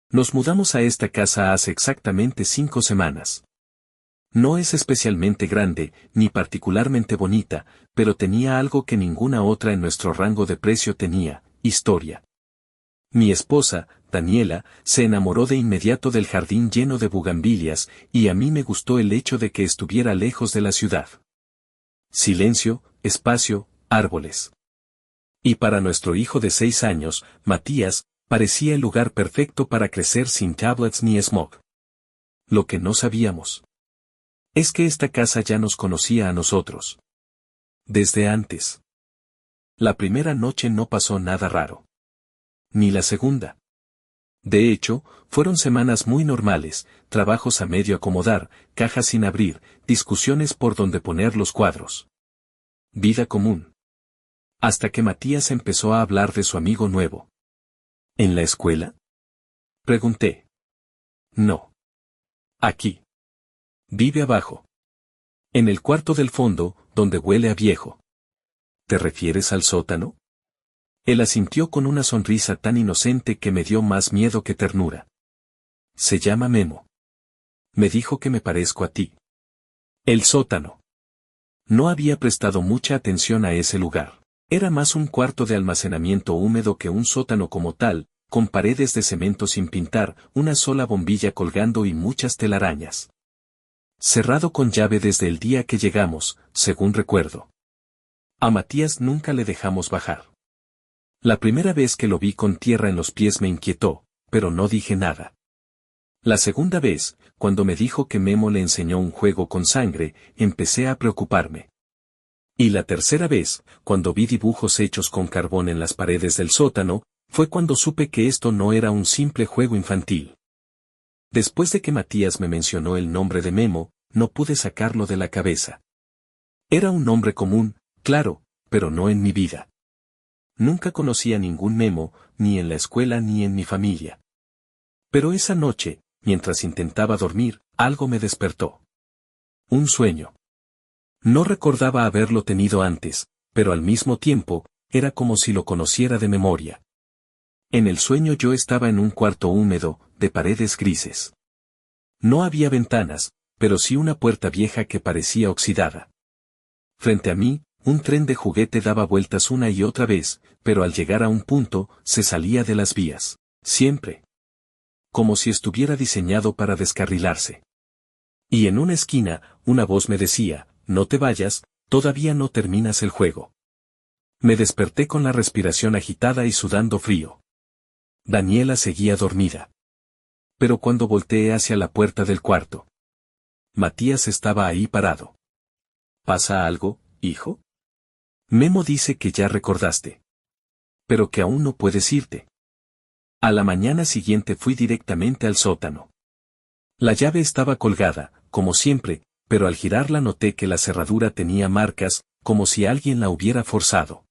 Nos mudamos a esta casa hace exactamente 5 semanas. No es especialmente grande, ni particularmente bonita, pero tenía algo que ninguna otra en nuestro rango de precio tenía: historia. Mi esposa, Daniela, se enamoró de inmediato del jardín lleno de bugambilias, y a mí me gustó el hecho de que estuviera lejos de la ciudad. Silencio, espacio, árboles. Y para nuestro hijo de 6 años, Matías, parecía el lugar perfecto para crecer sin tablets ni smog. Lo que no sabíamos es que esta casa ya nos conocía a nosotros desde antes. La primera noche no pasó nada raro. Ni la segunda. De hecho, fueron semanas muy normales: trabajos a medio acomodar, cajas sin abrir, discusiones por dónde poner los cuadros. Vida común. Hasta que Matías empezó a hablar de su amigo nuevo. ¿En la escuela?, pregunté. No. Aquí. Vive abajo. En el cuarto del fondo, donde huele a viejo. ¿Te refieres al sótano? Él asintió con una sonrisa tan inocente que me dio más miedo que ternura. Se llama Memo. Me dijo que me parezco a ti. El sótano. No había prestado mucha atención a ese lugar. Era más un cuarto de almacenamiento húmedo que un sótano como tal, con paredes de cemento sin pintar, una sola bombilla colgando y muchas telarañas. Cerrado con llave desde el día que llegamos, según recuerdo. A Matías nunca le dejamos bajar. La primera vez que lo vi con tierra en los pies me inquietó, pero no dije nada. La segunda vez, cuando me dijo que Memo le enseñó un juego con sangre, empecé a preocuparme. Y la tercera vez, cuando vi dibujos hechos con carbón en las paredes del sótano, fue cuando supe que esto no era un simple juego infantil. Después de que Matías me mencionó el nombre de Memo, no pude sacarlo de la cabeza. Era un nombre común, claro, pero no en mi vida. Nunca conocí a ningún Memo, ni en la escuela ni en mi familia. Pero esa noche, mientras intentaba dormir, algo me despertó. Un sueño. No recordaba haberlo tenido antes, pero al mismo tiempo, era como si lo conociera de memoria. En el sueño yo estaba en un cuarto húmedo, de paredes grises. No había ventanas, pero sí una puerta vieja que parecía oxidada. Frente a mí, un tren de juguete daba vueltas una y otra vez, pero al llegar a un punto, se salía de las vías. Siempre. Como si estuviera diseñado para descarrilarse. Y en una esquina, una voz me decía: no te vayas, todavía no terminas el juego. Me desperté con la respiración agitada y sudando frío. Daniela seguía dormida. Pero cuando volteé hacia la puerta del cuarto, Matías estaba ahí parado. ¿Pasa algo, hijo? Memo dice que ya recordaste. Pero que aún no puedes irte. A la mañana siguiente fui directamente al sótano. La llave estaba colgada, como siempre, pero al girarla noté que la cerradura tenía marcas, como si alguien la hubiera forzado.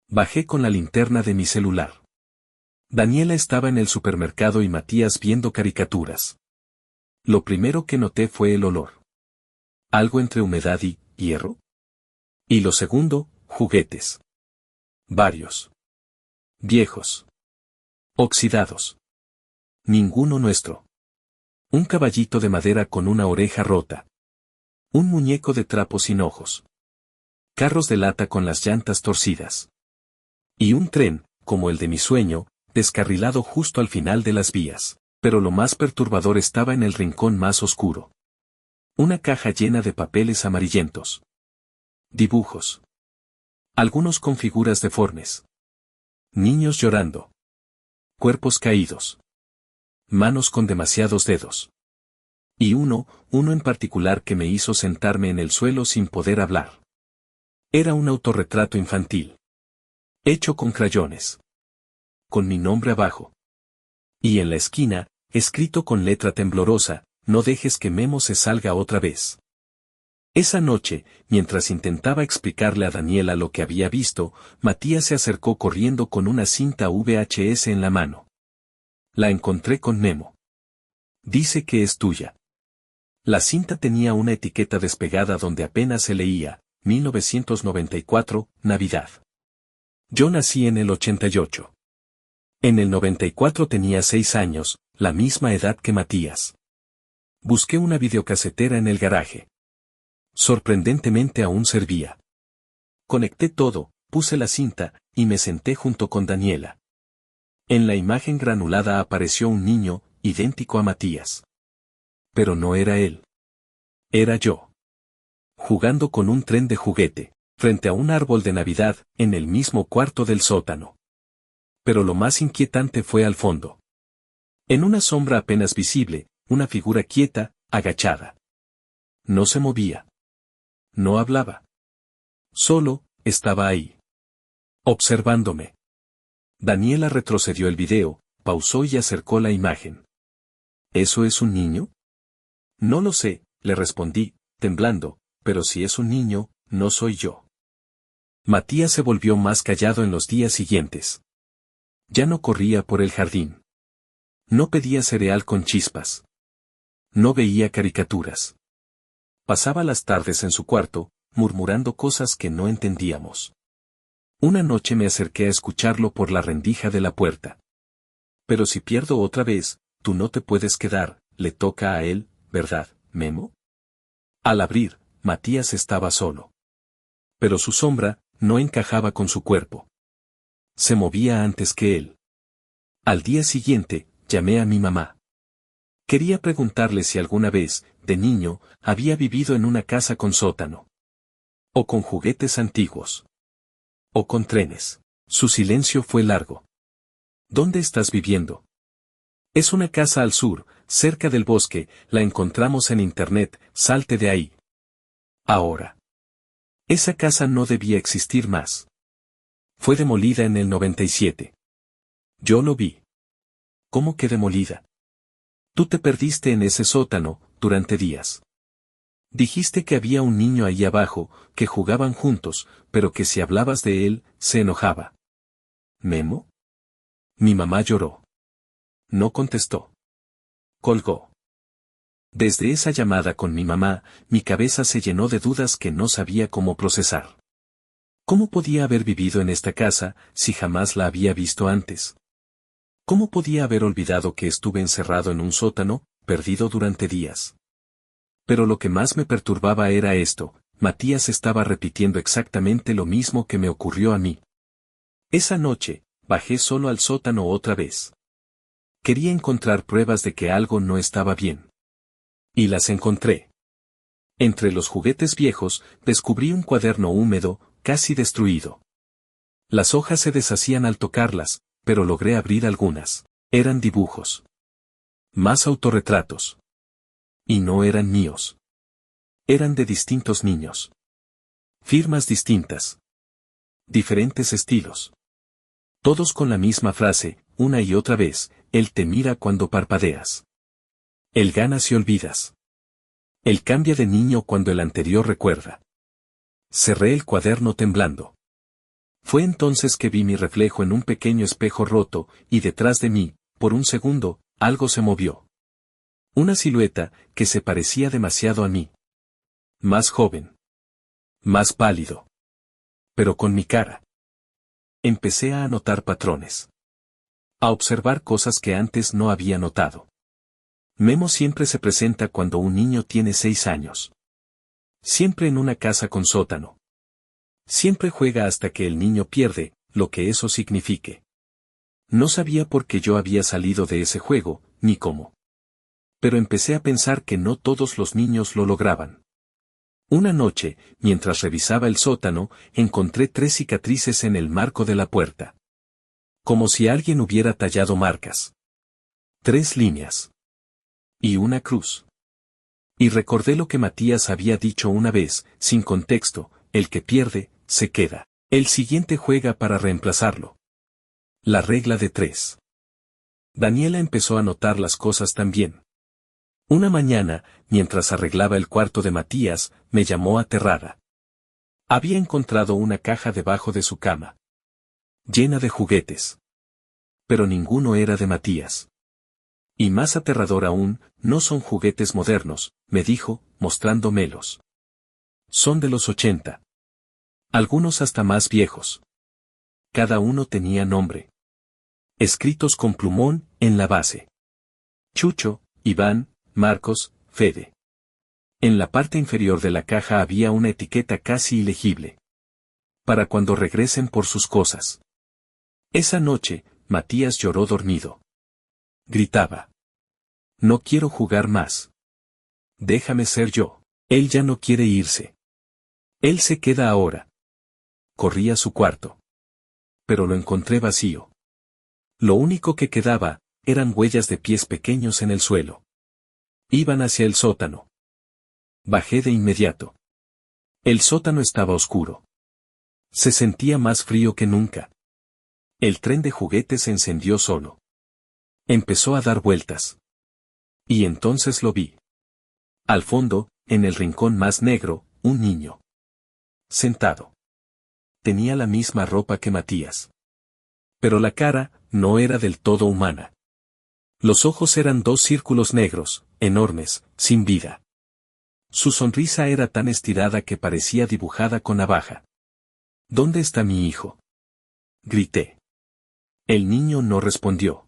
Bajé con la linterna de mi celular. Daniela estaba en el supermercado y Matías viendo caricaturas. Lo primero que noté fue el olor. Algo entre humedad y hierro. Y lo segundo, juguetes. Varios. Viejos. Oxidados. Ninguno nuestro. Un caballito de madera con una oreja rota. Un muñeco de trapo sin ojos. Carros de lata con las llantas torcidas. Y un tren, como el de mi sueño, descarrilado justo al final de las vías. Pero lo más perturbador estaba en el rincón más oscuro. Una caja llena de papeles amarillentos. Dibujos. Algunos con figuras deformes. Niños llorando. Cuerpos caídos. Manos con demasiados dedos. Y uno en particular que me hizo sentarme en el suelo sin poder hablar. Era un autorretrato infantil. Hecho con crayones. Con mi nombre abajo. Y en la esquina, escrito con letra temblorosa: no dejes que Memo se salga otra vez. Esa noche, mientras intentaba explicarle a Daniela lo que había visto, Matías se acercó corriendo con una cinta VHS en la mano. La encontré con Memo. Dice que es tuya. La cinta tenía una etiqueta despegada donde apenas se leía: 1994, Navidad. Yo nací en el 88. En el 94 tenía 6 años, la misma edad que Matías. Busqué una videocasetera en el garaje. Sorprendentemente aún servía. Conecté todo, puse la cinta, y me senté junto con Daniela. En la imagen granulada apareció un niño, idéntico a Matías. Pero no era él. Era yo. Jugando con un tren de juguete, frente a un árbol de Navidad, en el mismo cuarto del sótano. Pero lo más inquietante fue al fondo. En una sombra apenas visible, una figura quieta, agachada. No se movía. No hablaba. Solo, estaba ahí. Observándome. Daniela retrocedió el video, pausó y acercó la imagen. ¿Eso es un niño? No lo sé, le respondí, temblando, pero si es un niño, no soy yo. Matías se volvió más callado en los días siguientes. Ya no corría por el jardín. No pedía cereal con chispas. No veía caricaturas. Pasaba las tardes en su cuarto, murmurando cosas que no entendíamos. Una noche me acerqué a escucharlo por la rendija de la puerta. Pero si pierdo otra vez, tú no te puedes quedar, le toca a él, ¿verdad, Memo? Al abrir, Matías estaba solo. Pero su sombra no encajaba con su cuerpo. Se movía antes que él. Al día siguiente, llamé a mi mamá. Quería preguntarle si alguna vez, de niño, había vivido en una casa con sótano. O con juguetes antiguos. O con trenes. Su silencio fue largo. ¿Dónde estás viviendo? Es una casa al sur, cerca del bosque, la encontramos en internet, salte de ahí. Ahora. Esa casa no debía existir más. Fue demolida en el 97. Yo lo vi. ¿Cómo que demolida? Tú te perdiste en ese sótano, durante días. Dijiste que había un niño ahí abajo, que jugaban juntos, pero que si hablabas de él, se enojaba. ¿Memo? Mi mamá lloró. No contestó. Colgó. Desde esa llamada con mi mamá, mi cabeza se llenó de dudas que no sabía cómo procesar. ¿Cómo podía haber vivido en esta casa, si jamás la había visto antes? ¿Cómo podía haber olvidado que estuve encerrado en un sótano, perdido durante días? Pero lo que más me perturbaba era esto, Matías estaba repitiendo exactamente lo mismo que me ocurrió a mí. Esa noche, bajé solo al sótano otra vez. Quería encontrar pruebas de que algo no estaba bien. Y las encontré. Entre los juguetes viejos, descubrí un cuaderno húmedo, casi destruido. Las hojas se deshacían al tocarlas, pero logré abrir algunas. Eran dibujos. Más autorretratos. Y no eran míos. Eran de distintos niños. Firmas distintas. Diferentes estilos. Todos con la misma frase, una y otra vez, él te mira cuando parpadeas. Él gana si olvidas. Él cambia de niño cuando el anterior recuerda. Cerré el cuaderno temblando. Fue entonces que vi mi reflejo en un pequeño espejo roto, y detrás de mí, por un segundo, algo se movió. Una silueta, que se parecía demasiado a mí. Más joven. Más pálido. Pero con mi cara. Empecé a anotar patrones. A observar cosas que antes no había notado. Memo siempre se presenta cuando un niño tiene 6 años. Siempre en una casa con sótano. Siempre juega hasta que el niño pierde, lo que eso signifique. No sabía por qué yo había salido de ese juego, ni cómo. Pero empecé a pensar que no todos los niños lo lograban. Una noche, mientras revisaba el sótano, encontré 3 cicatrices en el marco de la puerta. Como si alguien hubiera tallado marcas. 3 líneas. Y una cruz. Y recordé lo que Matías había dicho una vez, sin contexto, el que pierde, se queda. El siguiente juega para reemplazarlo. La regla de 3. Daniela empezó a notar las cosas también. Una mañana, mientras arreglaba el cuarto de Matías, me llamó aterrada. Había encontrado una caja debajo de su cama. Llena de juguetes. Pero ninguno era de Matías. Y más aterrador aún, no son juguetes modernos, me dijo, mostrándomelos. Son de los 80. Algunos hasta más viejos. Cada uno tenía nombre. Escritos con plumón, en la base. Chucho, Iván, Marcos, Fede. En la parte inferior de la caja había una etiqueta casi ilegible. Para cuando regresen por sus cosas. Esa noche, Matías lloró dormido. Gritaba. No quiero jugar más. Déjame ser yo. Él ya no quiere irse. Él se queda ahora. Corrí a su cuarto. Pero lo encontré vacío. Lo único que quedaba, eran huellas de pies pequeños en el suelo. Iban hacia el sótano. Bajé de inmediato. El sótano estaba oscuro. Se sentía más frío que nunca. El tren de juguetes se encendió solo. Empezó a dar vueltas. Y entonces lo vi. Al fondo, en el rincón más negro, un niño. Sentado. Tenía la misma ropa que Matías. Pero la cara, no era del todo humana. Los ojos eran dos círculos negros, enormes, sin vida. Su sonrisa era tan estirada que parecía dibujada con navaja. ¿Dónde está mi hijo? Grité. El niño no respondió.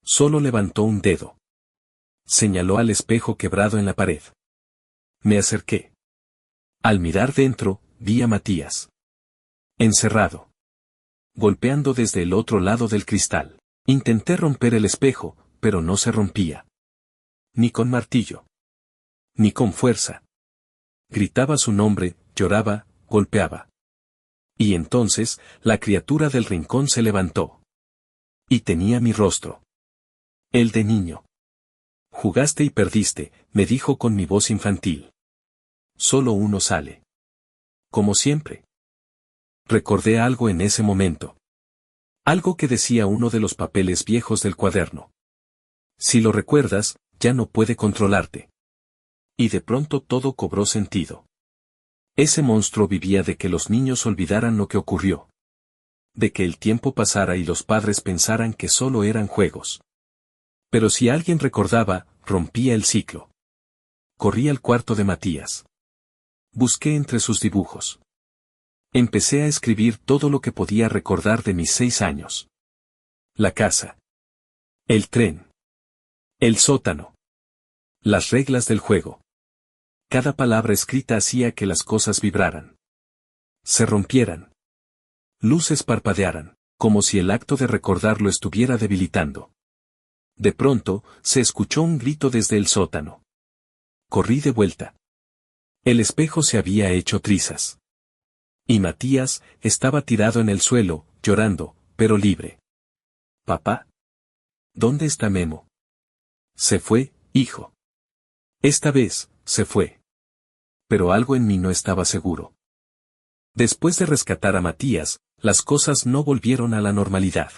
Solo levantó un dedo. Señaló al espejo quebrado en la pared. Me acerqué. Al mirar dentro, vi a Matías. Encerrado. Golpeando desde el otro lado del cristal. Intenté romper el espejo, pero no se rompía. Ni con martillo. Ni con fuerza. Gritaba su nombre, lloraba, golpeaba. Y entonces, la criatura del rincón se levantó. Y tenía mi rostro. El de niño. Jugaste y perdiste, me dijo con mi voz infantil. Solo uno sale. Como siempre. Recordé algo en ese momento. Algo que decía uno de los papeles viejos del cuaderno. Si lo recuerdas, ya no puede controlarte. Y de pronto todo cobró sentido. Ese monstruo vivía de que los niños olvidaran lo que ocurrió. De que el tiempo pasara y los padres pensaran que solo eran juegos. Pero si alguien recordaba, rompía el ciclo. Corrí al cuarto de Matías. Busqué entre sus dibujos. Empecé a escribir todo lo que podía recordar de mis 6 años. La casa. El tren. El sótano. Las reglas del juego. Cada palabra escrita hacía que las cosas vibraran. Se rompieran. Luces parpadearan, como si el acto de recordarlo estuviera debilitando. De pronto, se escuchó un grito desde el sótano. Corrí de vuelta. El espejo se había hecho trizas. Y Matías estaba tirado en el suelo, llorando, pero libre. ¿Papá? ¿Dónde está Memo? Se fue, hijo. Esta vez, se fue. Pero algo en mí no estaba seguro. Después de rescatar a Matías, las cosas no volvieron a la normalidad.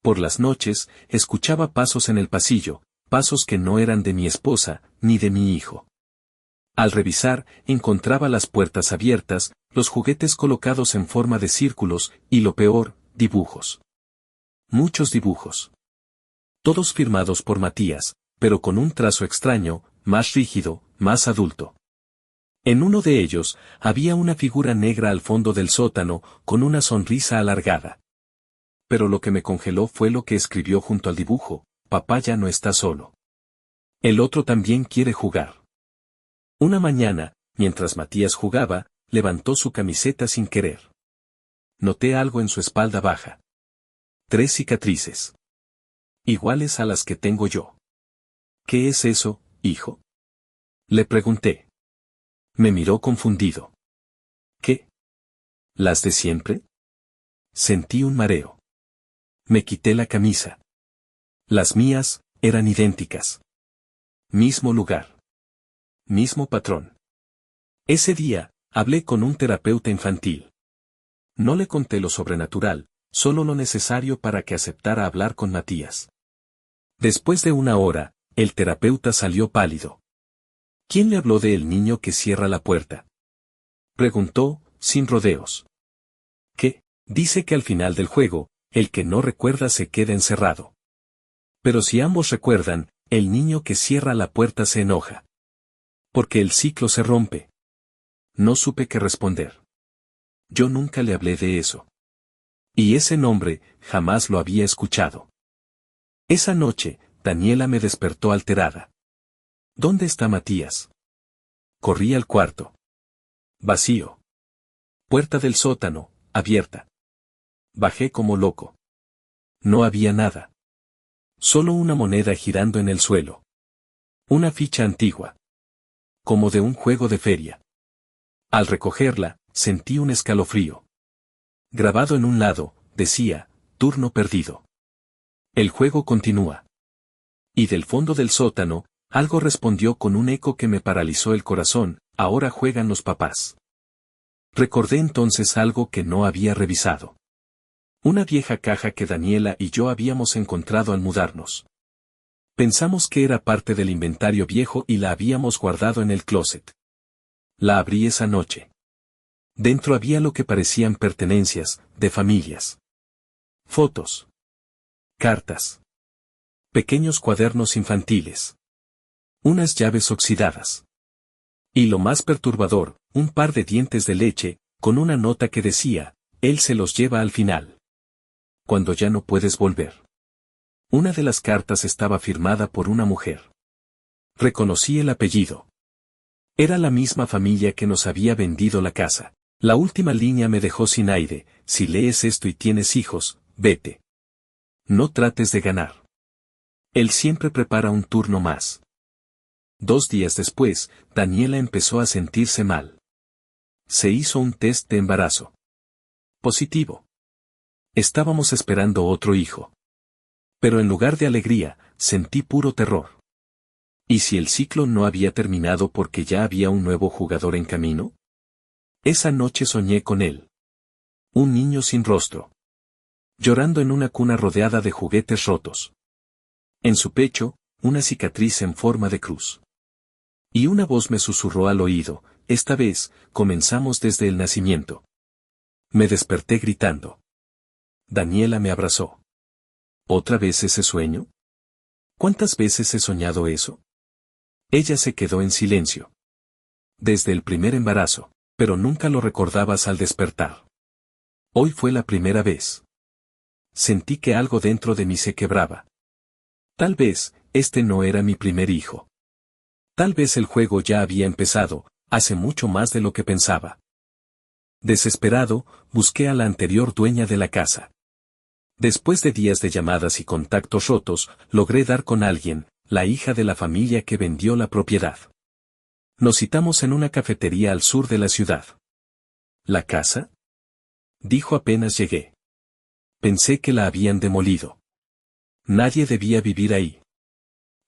Por las noches, escuchaba pasos en el pasillo, pasos que no eran de mi esposa, ni de mi hijo. Al revisar, encontraba las puertas abiertas, los juguetes colocados en forma de círculos, y lo peor, dibujos. Muchos dibujos. Todos firmados por Matías, pero con un trazo extraño, más rígido, más adulto. En uno de ellos, había una figura negra al fondo del sótano, con una sonrisa alargada. Pero lo que me congeló fue lo que escribió junto al dibujo: papá ya no está solo. El otro también quiere jugar. Una mañana, mientras Matías jugaba, levantó su camiseta sin querer. Noté algo en su espalda baja. 3 cicatrices. Iguales a las que tengo yo. ¿Qué es eso, hijo? Le pregunté. Me miró confundido. ¿Qué? ¿Las de siempre? Sentí un mareo. Me quité la camisa. Las mías, eran idénticas. Mismo lugar. Mismo patrón. Ese día, hablé con un terapeuta infantil. No le conté lo sobrenatural, solo lo necesario para que aceptara hablar con Matías. Después de 1 hora, el terapeuta salió pálido. ¿Quién le habló de el niño que cierra la puerta? Preguntó, sin rodeos. ¿Qué? Dice que al final del juego, el que no recuerda se queda encerrado. Pero si ambos recuerdan, el niño que cierra la puerta se enoja. Porque el ciclo se rompe. No supe qué responder. Yo nunca le hablé de eso. Y ese nombre, jamás lo había escuchado. Esa noche, Daniela me despertó alterada. ¿Dónde está Matías? Corrí al cuarto. Vacío. Puerta del sótano, abierta. Bajé como loco. No había nada. Solo una moneda girando en el suelo. Una ficha antigua. Como de un juego de feria. Al recogerla, sentí un escalofrío. Grabado en un lado, decía, turno perdido. El juego continúa. Y del fondo del sótano, algo respondió con un eco que me paralizó el corazón, ahora juegan los papás. Recordé entonces algo que no había revisado. Una vieja caja que Daniela y yo habíamos encontrado al mudarnos. Pensamos que era parte del inventario viejo y la habíamos guardado en el closet. La abrí esa noche. Dentro había lo que parecían pertenencias, de familias. Fotos. Cartas. Pequeños cuadernos infantiles. Unas llaves oxidadas. Y lo más perturbador, un par de dientes de leche, con una nota que decía, él se los lleva al final. Cuando ya no puedes volver. Una de las cartas estaba firmada por una mujer. Reconocí el apellido. Era la misma familia que nos había vendido la casa. La última línea me dejó sin aire: si lees esto y tienes hijos, vete. No trates de ganar. Él siempre prepara un turno más. 2 días después, Daniela empezó a sentirse mal. Se hizo un test de embarazo. Positivo. Estábamos esperando otro hijo. Pero en lugar de alegría, sentí puro terror. ¿Y si el ciclo no había terminado porque ya había un nuevo jugador en camino? Esa noche soñé con él. Un niño sin rostro. Llorando en una cuna rodeada de juguetes rotos. En su pecho, una cicatriz en forma de cruz. Y una voz me susurró al oído: esta vez, comenzamos desde el nacimiento. Me desperté gritando. Daniela me abrazó. ¿Otra vez ese sueño? ¿Cuántas veces he soñado eso? Ella se quedó en silencio. Desde el primer embarazo, pero nunca lo recordabas al despertar. Hoy fue la primera vez. Sentí que algo dentro de mí se quebraba. Tal vez, este no era mi primer hijo. Tal vez el juego ya había empezado, hace mucho más de lo que pensaba. Desesperado, busqué a la anterior dueña de la casa. Después de días de llamadas y contactos rotos, logré dar con alguien, la hija de la familia que vendió la propiedad. Nos citamos en una cafetería al sur de la ciudad. ¿La casa?, dijo apenas llegué. Pensé que la habían demolido. Nadie debía vivir ahí.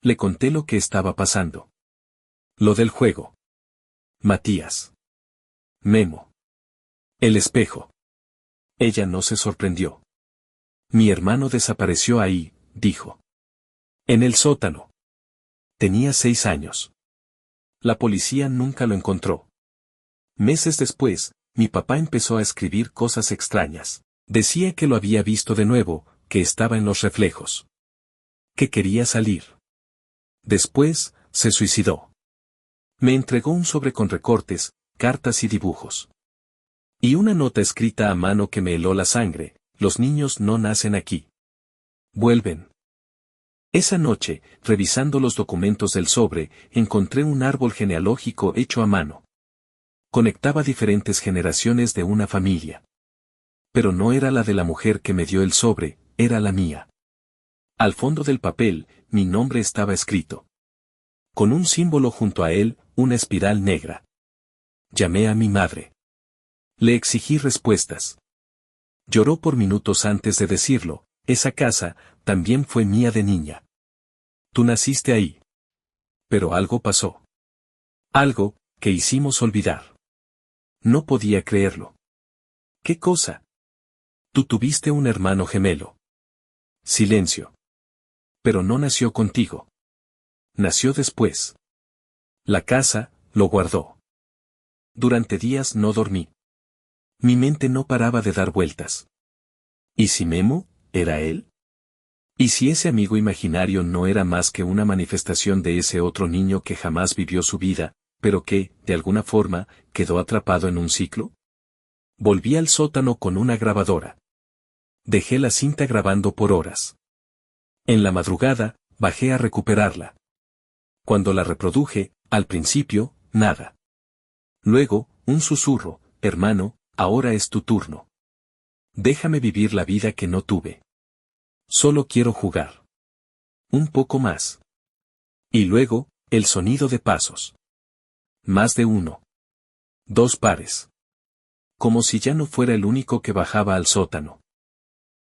Le conté lo que estaba pasando. Lo del juego. Matías. Memo. El espejo. Ella no se sorprendió. Mi hermano desapareció ahí, dijo. En el sótano. Tenía 6 años. La policía nunca lo encontró. Meses después, mi papá empezó a escribir cosas extrañas. Decía que lo había visto de nuevo, que estaba en los reflejos. Que quería salir. Después, se suicidó. Me entregó un sobre con recortes, cartas y dibujos. Y una nota escrita a mano que me heló la sangre: los niños no nacen aquí. Vuelven. Esa noche, revisando los documentos del sobre, encontré un árbol genealógico hecho a mano. Conectaba diferentes generaciones de una familia. Pero no era la de la mujer que me dio el sobre, era la mía. Al fondo del papel, mi nombre estaba escrito. Con un símbolo junto a él, una espiral negra. Llamé a mi madre. Le exigí respuestas. Lloró por minutos antes de decirlo: esa casa, también fue mía de niña. Tú naciste ahí. Pero algo pasó. Algo, que hicimos olvidar. No podía creerlo. ¿Qué cosa? Tú tuviste un hermano gemelo. Silencio. Pero no nació contigo. Nació después. La casa, lo guardó. Durante días no dormí. Mi mente no paraba de dar vueltas. ¿Y si Memo, era él? ¿Y si ese amigo imaginario no era más que una manifestación de ese otro niño que jamás vivió su vida, pero que, de alguna forma, quedó atrapado en un ciclo? Volví al sótano con una grabadora. Dejé la cinta grabando por horas. En la madrugada, Bajé a recuperarla. Cuando la reproduje, al principio, nada. Luego, un susurro: hermano, ahora es tu turno. Déjame vivir la vida que no tuve. Solo quiero jugar. Un poco más. Y luego, el sonido de pasos. Más de uno. 2 pares. Como si ya no fuera el único que bajaba al sótano.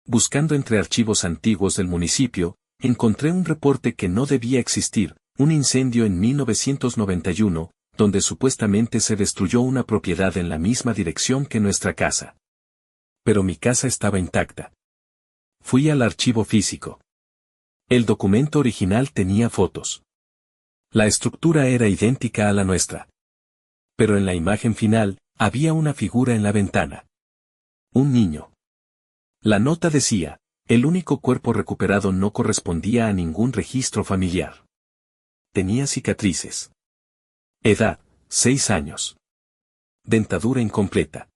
Buscando entre archivos antiguos del municipio, encontré un reporte que no debía existir: un incendio en 1991, donde supuestamente se destruyó una propiedad en la misma dirección que nuestra casa. Pero mi casa estaba intacta. Fui al archivo físico. El documento original tenía fotos. La estructura era idéntica a la nuestra. Pero en la imagen final, había una figura en la ventana. Un niño. La nota decía: el único cuerpo recuperado no correspondía a ningún registro familiar. Tenía cicatrices. Edad: 6 años. Dentadura incompleta.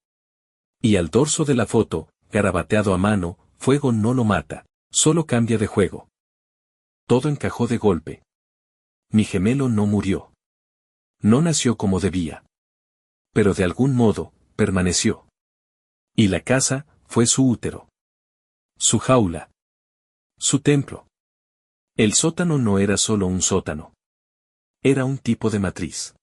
Y al dorso de la foto, garabateado a mano: fuego no lo mata, solo cambia de juego. Todo encajó de golpe. Mi gemelo no murió. No nació como debía. Pero de algún modo, permaneció. Y la casa, fue su útero. Su jaula. Su templo. El sótano no era solo un sótano. Era un tipo de matriz.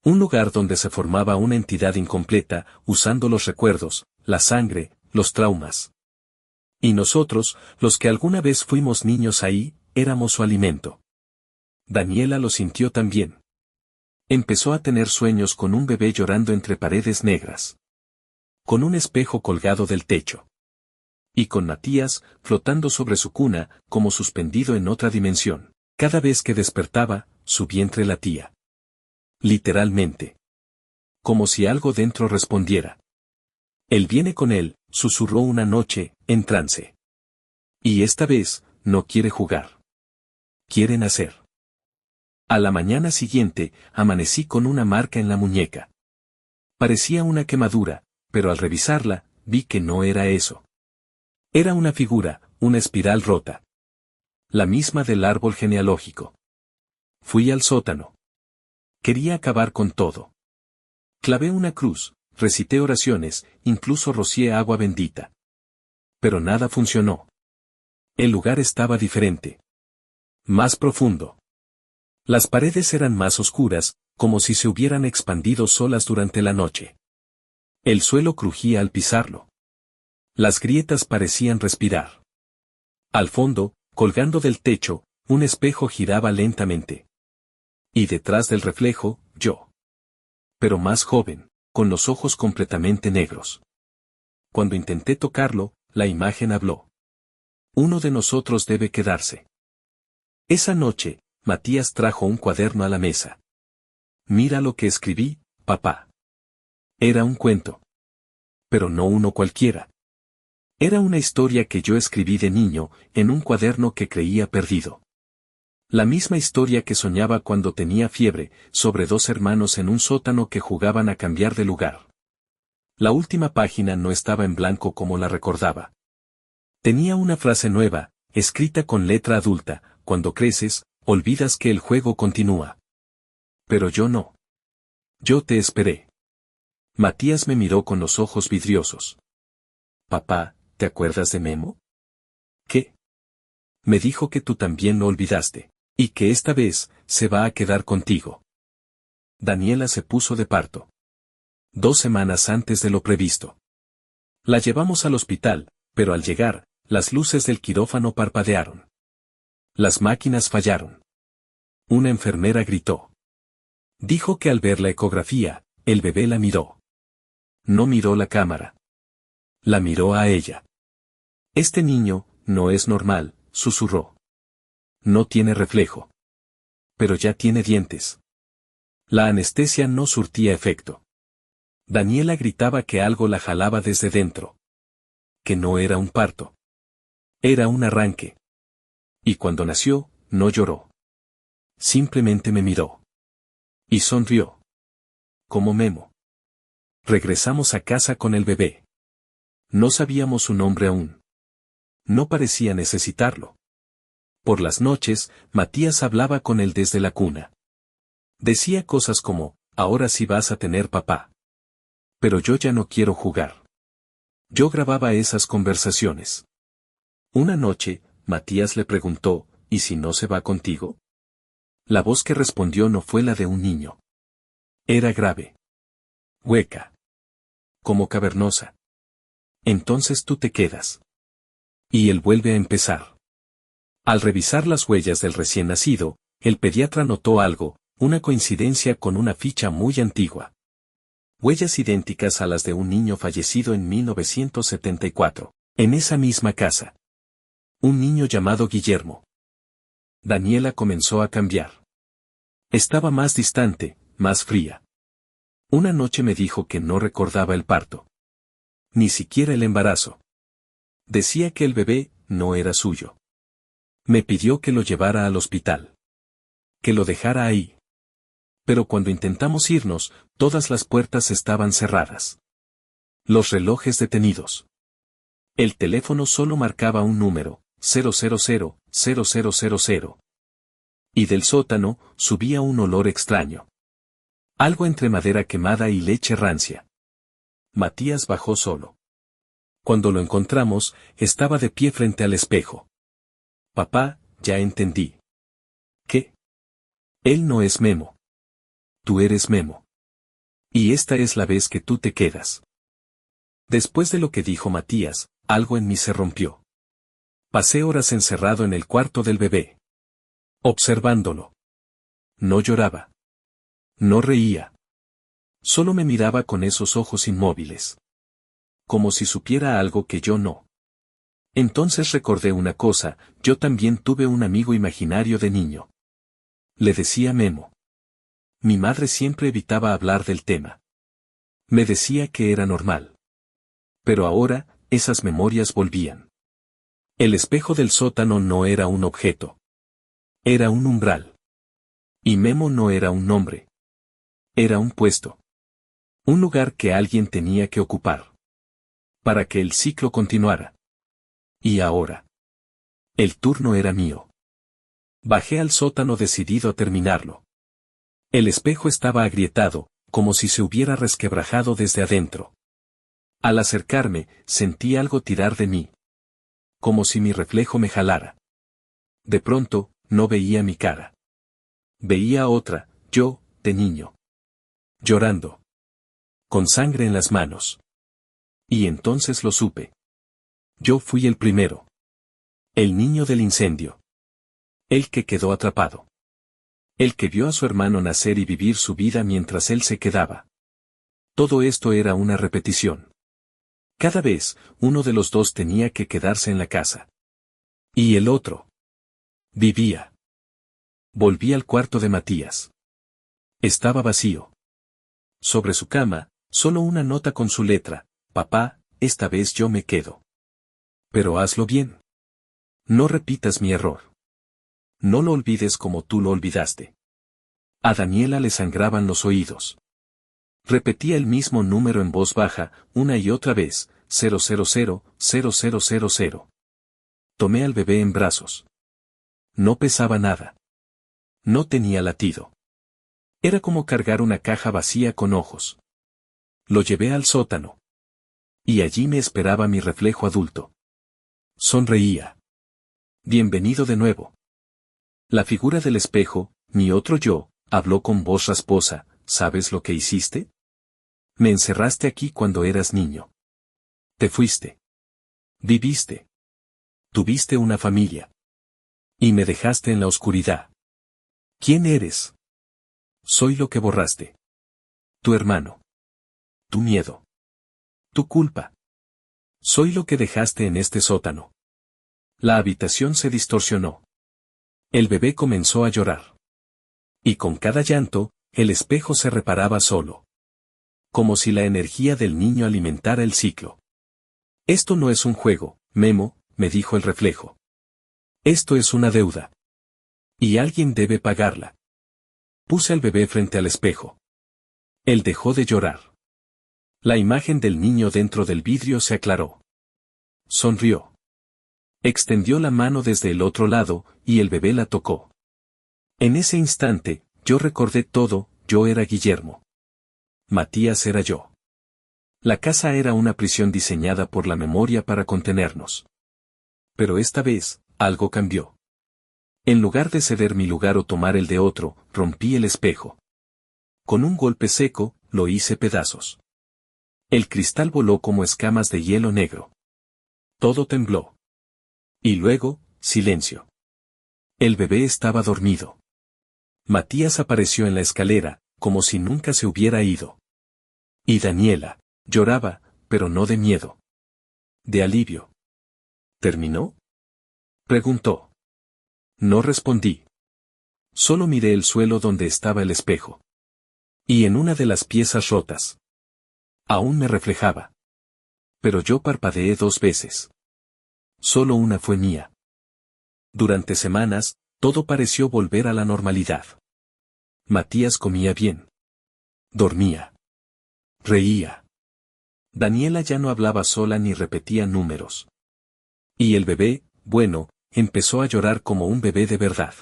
Un lugar donde se formaba una entidad incompleta, usando los recuerdos, la sangre, los traumas. Y nosotros, los que alguna vez fuimos niños ahí, éramos su alimento. Daniela lo sintió también. Empezó a tener sueños con un bebé llorando entre paredes negras. Con un espejo colgado del techo. Y con Matías, flotando sobre su cuna, como suspendido en otra dimensión. Cada vez que despertaba, su vientre latía. Literalmente. Como si algo dentro respondiera. Él viene con él, susurró una noche, en trance. Y esta vez, no quiere jugar. Quiere nacer. A la mañana siguiente, amanecí con una marca en la muñeca. Parecía una quemadura, pero al revisarla, vi que no era eso. Era una figura, una espiral rota. La misma del árbol genealógico. Fui al sótano. Quería acabar con todo. Clavé una cruz, recité oraciones, incluso rocié agua bendita. Pero nada funcionó. El lugar estaba diferente. Más profundo. Las paredes eran más oscuras, como si se hubieran expandido solas durante la noche. El suelo crujía al pisarlo. Las grietas parecían respirar. Al fondo, colgando del techo, un espejo giraba lentamente. Y detrás del reflejo, yo. Pero más joven, con los ojos completamente negros. Cuando intenté tocarlo, la imagen habló. Uno de nosotros debe quedarse. Esa noche, Matías trajo un cuaderno a la mesa. Mira lo que escribí, papá. Era un cuento. Pero no uno cualquiera. Era una historia que yo escribí de niño, en un cuaderno que creía perdido. La misma historia que soñaba cuando tenía fiebre, sobre 2 hermanos en un sótano que jugaban a cambiar de lugar. La última página no estaba en blanco como la recordaba. Tenía una frase nueva, escrita con letra adulta: cuando creces, olvidas que el juego continúa. Pero yo no. Yo te esperé. Matías me miró con los ojos vidriosos. Papá, ¿te acuerdas de Memo? ¿Qué? Me dijo que tú también lo olvidaste, y que esta vez, se va a quedar contigo. Daniela se puso de parto. 2 semanas antes de lo previsto. La llevamos al hospital, pero al llegar, las luces del quirófano parpadearon. Las máquinas fallaron. Una enfermera gritó. Dijo que al ver la ecografía, el bebé la miró. No miró la cámara. La miró a ella. Este niño, no es normal, susurró. No tiene reflejo. Pero ya tiene dientes. La anestesia no surtía efecto. Daniela gritaba que algo la jalaba desde dentro. Que no era un parto. Era un arranque. Y cuando nació, no lloró. Simplemente me miró. Y sonrió. Como Memo. Regresamos a casa con el bebé. No sabíamos su nombre aún. No parecía necesitarlo. Por las noches, Matías hablaba con él desde la cuna. Decía cosas como, ahora sí vas a tener papá. Pero yo ya no quiero jugar. Yo grababa esas conversaciones. Una noche, Matías le preguntó, ¿y si no se va contigo? La voz que respondió no fue la de un niño. Era grave. Hueca. Como cavernosa. Entonces tú te quedas. Y él vuelve a empezar. Al revisar las huellas del recién nacido, el pediatra notó algo, una coincidencia con una ficha muy antigua. Huellas idénticas a las de un niño fallecido en 1974, en esa misma casa. Un niño llamado Guillermo. Daniela comenzó a cambiar. Estaba más distante, más fría. Una noche me dijo que no recordaba el parto. Ni siquiera el embarazo. Decía que el bebé no era suyo. Me pidió que lo llevara al hospital. Que lo dejara ahí. Pero cuando intentamos irnos, todas las puertas estaban cerradas. Los relojes detenidos. El teléfono solo marcaba un número, 000. Y del sótano subía un olor extraño. Algo entre madera quemada y leche rancia. Matías bajó solo. Cuando lo encontramos, estaba de pie frente al espejo. Papá, ya entendí. ¿Qué? Él no es Memo. Tú eres Memo. Y esta es la vez que tú te quedas. Después de lo que dijo Matías, algo en mí se rompió. Pasé horas encerrado en el cuarto del bebé. Observándolo. No lloraba. No reía. Solo me miraba con esos ojos inmóviles. Como si supiera algo que yo no. Entonces recordé una cosa, yo también tuve un amigo imaginario de niño. Le decía Memo. Mi madre siempre evitaba hablar del tema. Me decía que era normal. Pero ahora, esas memorias volvían. El espejo del sótano no era un objeto. Era un umbral. Y Memo no era un nombre. Era un puesto. Un lugar que alguien tenía que ocupar. Para que el ciclo continuara. Y ahora. El turno era mío. Bajé al sótano decidido a terminarlo. El espejo estaba agrietado, como si se hubiera resquebrajado desde adentro. Al acercarme, sentí algo tirar de mí. Como si mi reflejo me jalara. De pronto, no veía mi cara. Veía otra, yo, de niño. Llorando. Con sangre en las manos. Y entonces lo supe. Yo fui el primero. El niño del incendio. El que quedó atrapado. El que vio a su hermano nacer y vivir su vida mientras él se quedaba. Todo esto era una repetición. Cada vez, uno de los dos tenía que quedarse en la casa. Y el otro. Vivía. Volví al cuarto de Matías. Estaba vacío. Sobre su cama, solo una nota con su letra, papá, esta vez yo me quedo. Pero hazlo bien. No repitas mi error. No lo olvides como tú lo olvidaste. A Daniela le sangraban los oídos. Repetía el mismo número en voz baja, una y otra vez, 000. Tomé al bebé en brazos. No pesaba nada. No tenía latido. Era como cargar una caja vacía con ojos. Lo llevé al sótano. Y allí me esperaba mi reflejo adulto. Sonreía. Bienvenido de nuevo. La figura del espejo, mi otro yo, habló con voz rasposa, ¿sabes lo que hiciste? Me encerraste aquí cuando eras niño. Te fuiste. Viviste. Tuviste una familia. Y me dejaste en la oscuridad. ¿Quién eres? Soy lo que borraste. Tu hermano. Tu miedo. Tu culpa. Soy lo que dejaste en este sótano. La habitación se distorsionó. El bebé comenzó a llorar. Y con cada llanto, el espejo se reparaba solo. Como si la energía del niño alimentara el ciclo. Esto no es un juego, Memo, me dijo el reflejo. Esto es una deuda. Y alguien debe pagarla. Puse al bebé frente al espejo. Él dejó de llorar. La imagen del niño dentro del vidrio se aclaró. Sonrió. Extendió la mano desde el otro lado, y el bebé la tocó. En ese instante, yo recordé todo, yo era Guillermo. Matías era yo. La casa era una prisión diseñada por la memoria para contenernos. Pero esta vez, algo cambió. En lugar de ceder mi lugar o tomar el de otro, rompí el espejo. Con un golpe seco, lo hice pedazos. El cristal voló como escamas de hielo negro. Todo tembló. Y luego, silencio. El bebé estaba dormido. Matías apareció en la escalera, como si nunca se hubiera ido. Y Daniela, lloraba, pero no de miedo. De alivio. ¿Terminó?, preguntó. No respondí. Solo miré el suelo donde estaba el espejo. Y en una de las piezas rotas. Aún me reflejaba. Pero yo parpadeé 2 veces. Solo una fue mía. Durante semanas, todo pareció volver a la normalidad. Matías comía bien. Dormía. Reía. Daniela ya no hablaba sola ni repetía números. Y el bebé, bueno, empezó a llorar como un bebé de verdad.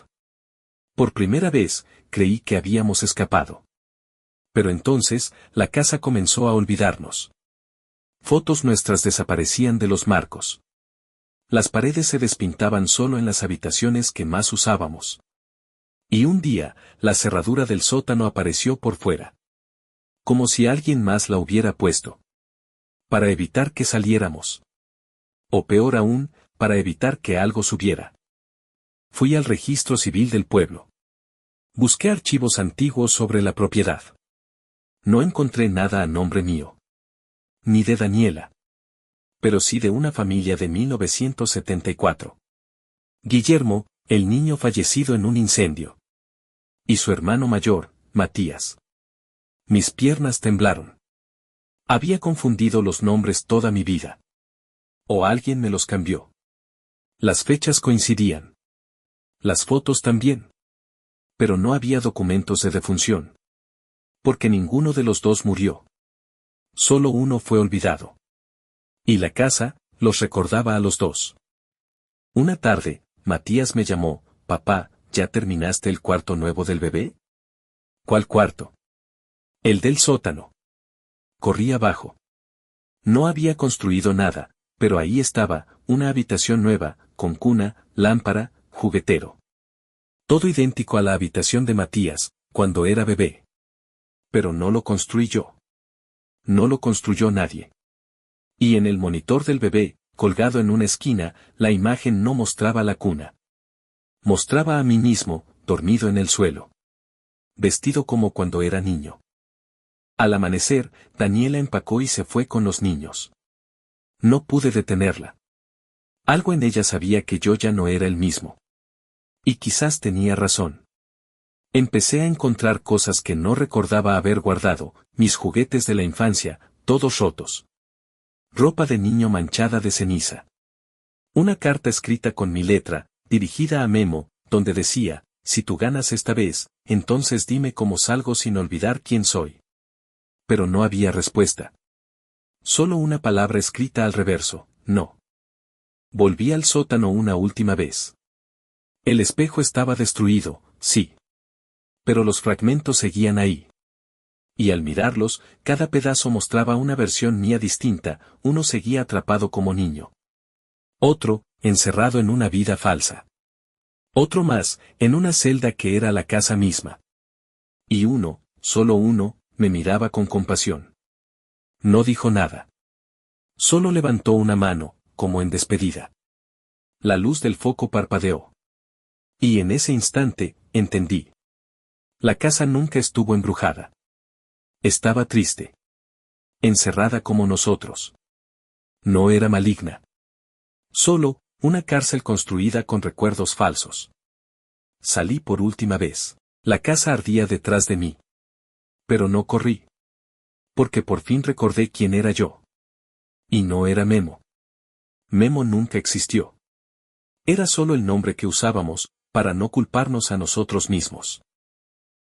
Por primera vez, creí que habíamos escapado. Pero entonces, la casa comenzó a olvidarnos. Fotos nuestras desaparecían de los marcos. Las paredes se despintaban solo en las habitaciones que más usábamos. Y un día, la cerradura del sótano apareció por fuera. Como si alguien más la hubiera puesto. Para evitar que saliéramos. O peor aún, para evitar que algo subiera. Fui al registro civil del pueblo. Busqué archivos antiguos sobre la propiedad. No encontré nada a nombre mío. Ni de Daniela. Pero sí de una familia de 1974. Guillermo, el niño fallecido en un incendio. Y su hermano mayor, Matías. Mis piernas temblaron. Había confundido los nombres toda mi vida. O alguien me los cambió. Las fechas coincidían. Las fotos también. Pero no había documentos de defunción. Porque ninguno de los dos murió. Solo uno fue olvidado. Y la casa, los recordaba a los dos. Una tarde, Matías me llamó: papá, ¿ya terminaste el cuarto nuevo del bebé? ¿Cuál cuarto? El del sótano. Corrí abajo. No había construido nada, pero ahí estaba, una habitación nueva, con cuna, lámpara, juguetero. Todo idéntico a la habitación de Matías, cuando era bebé. Pero no lo construí yo. No lo construyó nadie. Y en el monitor del bebé, colgado en una esquina, la imagen no mostraba la cuna. Mostraba a mí mismo, dormido en el suelo. Vestido como cuando era niño. Al amanecer, Daniela empacó y se fue con los niños. No pude detenerla. Algo en ella sabía que yo ya no era el mismo. Y quizás tenía razón. Empecé a encontrar cosas que no recordaba haber guardado, mis juguetes de la infancia, todos rotos. Ropa de niño manchada de ceniza. Una carta escrita con mi letra, dirigida a Memo, donde decía: si tú ganas esta vez, entonces dime cómo salgo sin olvidar quién soy. Pero no había respuesta. Solo una palabra escrita al reverso: no. Volví al sótano una última vez. El espejo estaba destruido, sí. Pero los fragmentos seguían ahí. Y al mirarlos, cada pedazo mostraba una versión mía distinta, uno seguía atrapado como niño. Otro, encerrado en una vida falsa. Otro más, en una celda que era la casa misma. Y uno, solo uno, me miraba con compasión. No dijo nada. Solo levantó una mano, como en despedida. La luz del foco parpadeó. Y en ese instante, entendí. La casa nunca estuvo embrujada. Estaba triste. Encerrada como nosotros. No era maligna. Solo, una cárcel construida con recuerdos falsos. Salí por última vez. La casa ardía detrás de mí. Pero no corrí. Porque por fin recordé quién era yo. Y no era Memo. Memo nunca existió. Era solo el nombre que usábamos, para no culparnos a nosotros mismos.